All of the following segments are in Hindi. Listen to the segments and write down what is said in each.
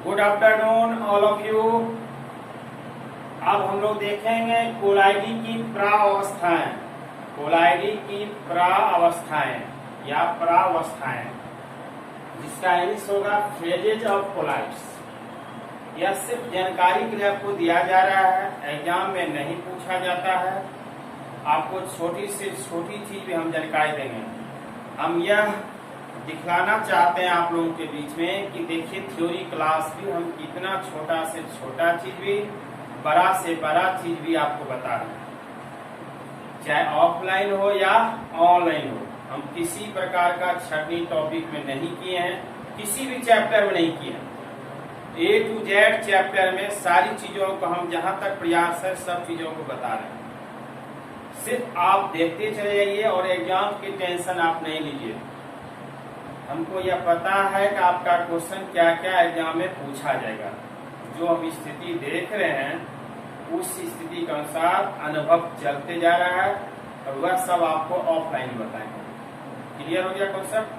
Good afternoon all of you. अब हम लोग देखेंगे कोलाइडी की प्रावस्थाएं। कोलाइडी की प्रावस्थाएं या प्रावस्थाएं, जिसका इंग्लिश होगा फेजेज ऑफ कोलाइड्स। यह सिर्फ जानकारी के लिए आपको दिया जा रहा है, एग्जाम में नहीं पूछा जाता है। आपको छोटी से छोटी चीज भी हम जानकारी देंगे। हम यह दिखलाना चाहते हैं आप लोगों के बीच में कि देखिए थ्योरी क्लास भी हम कितना छोटा से छोटा चीज भी, बड़ा से बड़ा चीज भी आपको बता रहे हैं, चाहे ऑफलाइन हो या ऑनलाइन हो। हम किसी प्रकार का छटनी टॉपिक में नहीं किए हैं, किसी भी चैप्टर में नहीं किए हैं। A to Z चैप्टर में सारी चीजों को हम जहां तक प्रयास है सब चीजों को बता रहे हैं। सिर्फ आप देखते चले जाइए और एग्जाम की टेंशन आप नहीं लीजिए। हमको यह पता है कि आपका क्वेश्चन क्या क्या एग्जाम में पूछा जाएगा। जो हम स्थिति देख रहे हैं उस स्थिति के अनुसार अनुभव चलते जा रहा है और वह सब आपको ऑफलाइन बताएंगे। क्लियर हो गया कॉन्सेप्ट?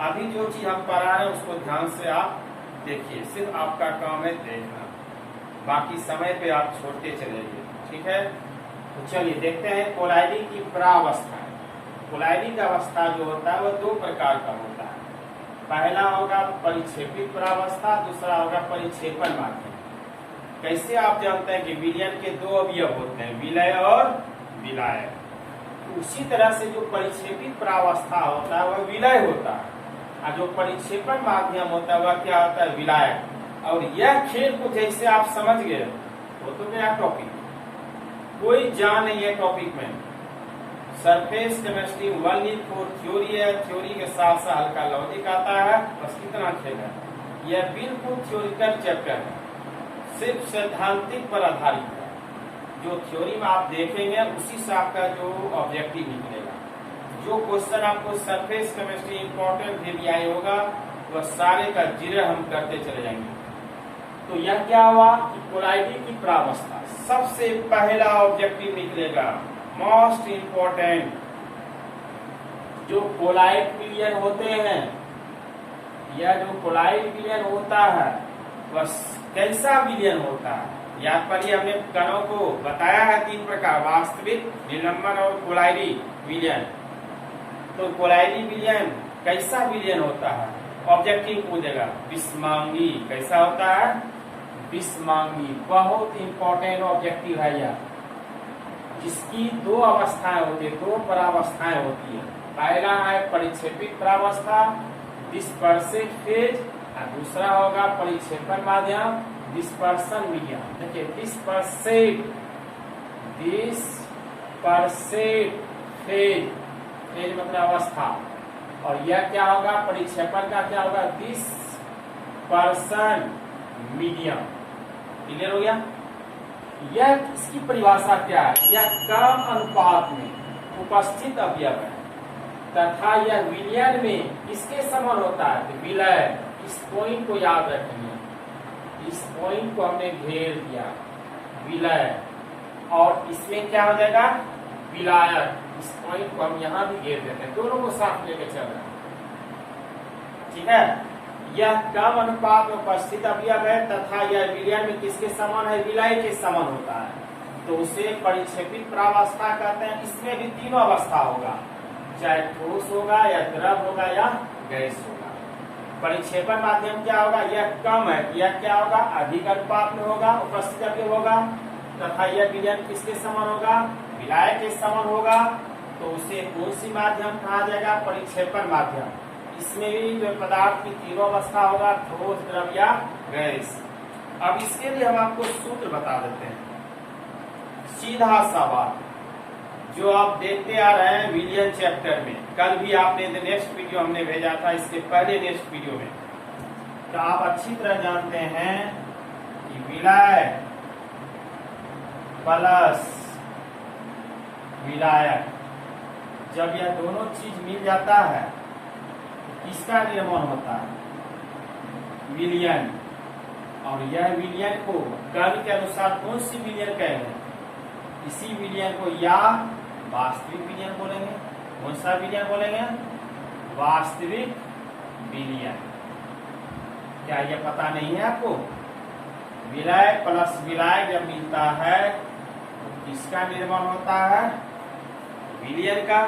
अभी जो चीज हम पढ़ा रहे हैं उसको ध्यान से आप देखिए। सिर्फ आपका काम है देखना, बाकी समय पे आप छोड़ते चले जाइए। ठीक है, तो चलिए देखते हैं कोलाइडी की प्रावस्था। कोलाइडी का अवस्था जो होता है वह दो प्रकार का होता है। पहला होगा परिक्षेपित प्रावस्था, दूसरा होगा परिक्षेपण माध्यम। कैसे आप जानते हैं कि विलयन के दो अवयव होते हैं, विलय और विलायक। तो उसी तरह से जो परिक्षेपित प्रावस्था होता है वह विलय होता है, और जो परिक्षेपण माध्यम होता है वह क्या होता है, विलायक। और यह खेल को जैसे आप समझ गए वो तो मेरा टॉपिक, कोई जान नहीं है टॉपिक में। सरफेस केमिस्ट्री 1 in 4 थ्योरी है, थ्योरी के साथ साथ हल्का लॉजिक आता है, बस कितना खेल है। यह बिल्कुल थ्योरिकल चैप्टर है, सिर्फ सैद्धांतिक पर आधारित है। जो थ्योरी में आप देखेंगे उसी से आपका जो ऑब्जेक्टिव निकलेगा। जो क्वेश्चन आपको सरफेस केमिस्ट्री इंपॉर्टेंट भी आई होगा वह सारे का जिक्र हम करते चले जाएंगे। तो यह क्या हुआ कि कोलाइडी की प्रावस्था, सबसे पहला ऑब्जेक्टिव निकलेगा, मोस्ट इंपॉर्टेंट। जो कोलाइड विलयन होते हैं या जो कोलाइड विलयन होता है वह कैसा विलयन होता है, याद करिए हमने कणों को बताया है 3 प्रकार, वास्तविक, निलंबन और कोलाइडी विलयन। तो कोलाइडी विलयन कैसा विलयन होता है, ऑब्जेक्टिव पूछेगा विषमांगी। कैसा होता है, विषमांगी। बहुत इंपॉर्टेंट ऑब्जेक्टिव है यह, जिसकी 2 अवस्थाएं होती है, 2 परावस्थाएं होती है। पहला है परिक्षेपित परावस्था, डिस्पर्सिव फेज, और दूसरा होगा परिक्षेपण माध्यम, डिस्पर्सन मीडियम। देखिए डिस्पर्सिव फेज, फेज मतलब अवस्था, और यह क्या होगा, परिक्षेपण का क्या होगा, डिस्पर्सन मीडियम। क्लियर हो गया? यह इसकी परिभाषा क्या है, यह कम अनुपात में उपस्थित अवयव है तथा यह विलयन में किसके समान होता है, तो विलय। इस पॉइंट को याद रखेंगे, इस पॉइंट को हमने घेर दिया, विलय। और इसमें क्या हो जाएगा, विलायक। इस पॉइंट को हम यहाँ भी घेर देते हैं, दोनों को साथ लेके चल रहे हैं। ठीक है, यह कम अनुपात में उपस्थित अवयव है तथा यह विलयन में किसके समान है, विलय के समान होता है। तो उसे परिक्षेपित प्रावस्था कहते हैं। इसमें भी 3 अवस्था होगा, चाहे ठोस होगा या द्रव होगा या गैस होगा। परिक्षेपण माध्यम क्या होगा, यह कम है, यह क्या होगा, अधिक अनुपात में होगा, उपस्थित अवयव होगा तथा यह विलयन किसके समान होगा, विलय के समान होगा। तो उसे कौन सी माध्यम कहा जाएगा, परिक्षेपण माध्यम। इसमें भी जो पदार्थ की 3 अवस्था होगा, ठोस, द्रव या गैस। अब इसके लिए हम आपको सूत्र बता देते हैं, सीधा सा बात जो आप देखते आ रहे हैं विलयन चैप्टर में। कल भी आपने नेक्स्ट वीडियो हमने भेजा था, इसके पहले नेक्स्ट वीडियो में। तो आप अच्छी तरह जानते हैं कि विलय प्लस विलायक, जब यह दोनों चीज मिल जाता है किसका निर्माण होता है, विलयन। और यह विलयन को कल के अनुसार कौन सी विलयन कहेंगे, इसी विलयन को या वास्तविक विलयन बोलेंगे। कौन सा विलयन बोलेंगे, वास्तविक विलयन। क्या ये पता नहीं है आपको? विलय प्लस विलय जब मिलता है तो किसका निर्माण होता है? विलयन का।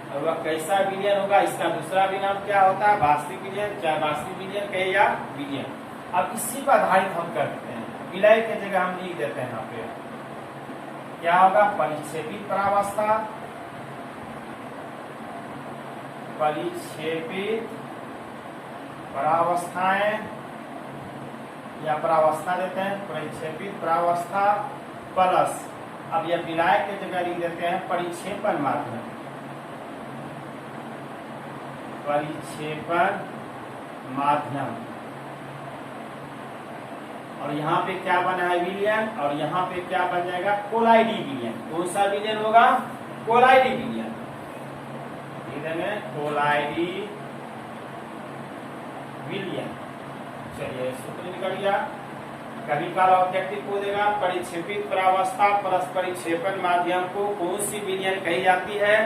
और वह कैसा विलयन होगा, इसका दूसरा भी नाम क्या होता है? वास्तविक विलयन, चाहे वास्तविक विलयन कहे या विलयन। अब इसी पर आधारित हम करते हैं, विलय की जगह हम लिख देते हैं यहाँ पे क्या होगा? परिक्षेपित परावस्था, परिक्षेपित परावस्थाएं या परावस्था देते हैं, परिक्षेपित परावस्था प्लस, अब यह विलय की जगह लिख देते हैं परिक्षेपण माध्यम, परिक्षेपण माध्यम। और यहाँ पे क्या बना है? विलयन। और यहाँ पे क्या बन जाएगा? कोलाइडी विलयन। कौन सा विलयन होगा? कोलाइडी विलयन। कोलाइडी विलयन। चलिए सूत्र निकल गया। कभी काल ऑब्जेक्टिव को देगा परिक्षेपित परावस्था प्लस परिक्षेपण माध्यम को कौन सी विलयन कही जाती है?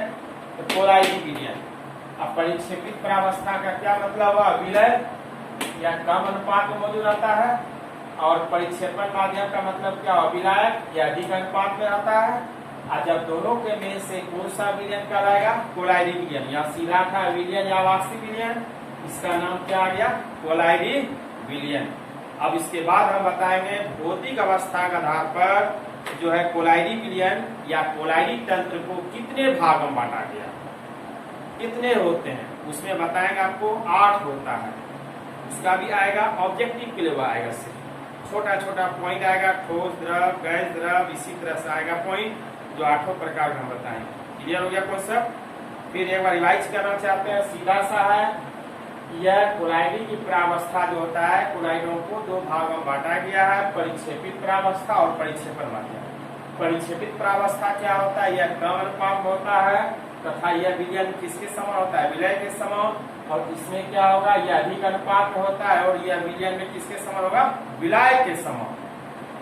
तो कोलाइडी विलयन। अब परिक्षेपित परावस्था का क्या मतलब हुआ? विलय या कम अनुपात में मौजूद रहता है, और परिक्षेपण माध्यम का मतलब क्या हुआ? विलायक या अधिक अनुपात में रहता है। और जब दोनों के में से कौन सा विलयन कहलाएगा? कोलाइडी विलयन। यहाँ सीधा था विलयन या वास्तविक विलयन, इसका नाम क्या आ गया? कोलाइडी विलयन। अब इसके बाद हम बताएंगे भौतिक अवस्था के आधार पर जो है कोलाइडी विलयन या कोलाइडी तंत्र को कितने भाग में बांटा गया, कितने होते हैं, उसमें बताएंगे आपको 8 होता है। उसका भी आएगा ऑब्जेक्टिव के लिए आएगा, सिर्फ छोटा छोटा पॉइंट आएगा, ठोस द्रव, गैस द्रव, इसी तरह से आएगा पॉइंट, जो 8 प्रकार का हम बताएंगे। क्लियर हो गया कॉन्सेप्ट? फिर एक बार रिवाइज करना चाहते हैं, सीधा सा है, यह कोलाइडी की परावस्था जो होता है, कोलाइडों को 2 भागों में बांटा गया है, परिक्षेपित परावस्था और परिक्षेपण माध्यम। परिक्षेपित परावस्था क्या होता है? यह कम अनुपात में होता है तथा यह विलयन किसके समान होता है? विलय के समान। और इसमें क्या होगा? यह अधिक अनुपात में होता है, और यह विलयन में किसके समान होगा? विलय के समान।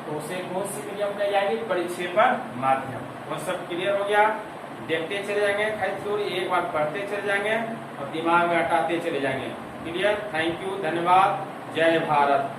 तो उसे कौन सी विलयन कही जाएगी? परिक्षेपण माध्यम। वो सब क्लियर हो गया? देखते चले जाएंगे, खाली थ्योरी एक बार पढ़ते चले जाएंगे और दिमाग में हटाते चले जाएंगे। क्लियर? थैंक यू, धन्यवाद, जय भारत।